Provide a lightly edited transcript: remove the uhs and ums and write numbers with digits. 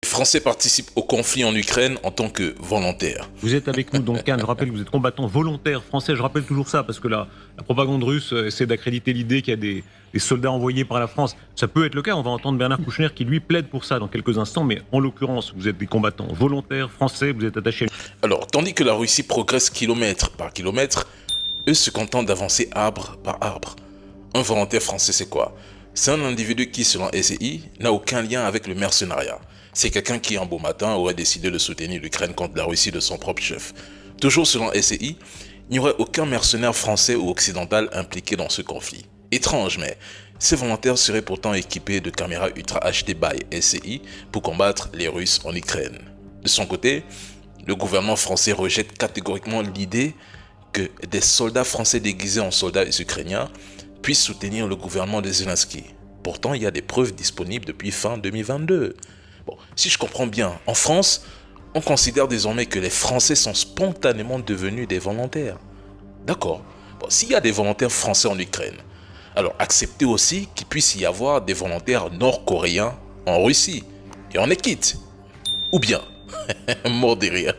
Les Français participent au conflit en Ukraine en tant que volontaires. Vous êtes avec nous, Duncan. Je rappelle que vous êtes combattant volontaire français. Je rappelle toujours ça parce que la propagande russe essaie d'accréditer l'idée qu'il y a des soldats envoyés par la France. Ça peut être le cas. On va entendre Bernard Kouchner qui lui plaide pour ça dans quelques instants. Mais en l'occurrence, vous êtes des combattants volontaires français. Vous êtes attachés. Alors, tandis que la Russie progresse kilomètre par kilomètre, eux se contentent d'avancer arbre par arbre. Un volontaire français, c'est quoi? C'est un individu qui, selon SCI, n'a aucun lien avec le mercenariat. C'est quelqu'un qui, un beau matin, aurait décidé de soutenir l'Ukraine contre la Russie de son propre chef. Toujours selon SCI, il n'y aurait aucun mercenaire français ou occidental impliqué dans ce conflit. Étrange, mais ces volontaires seraient pourtant équipés de caméras ultra HD by SCI pour combattre les Russes en Ukraine. De son côté, le gouvernement français rejette catégoriquement l'idée que des soldats français déguisés en soldats ukrainiens puissent soutenir le gouvernement de Zelensky. Pourtant, il y a des preuves disponibles depuis fin 2022. Bon, si je comprends bien, en France, on considère désormais que les Français sont spontanément devenus des volontaires. D'accord. Bon, s'il y a des volontaires français en Ukraine, alors acceptez aussi qu'il puisse y avoir des volontaires nord-coréens en Russie. Et on est quitte. Ou bien, mort de rire.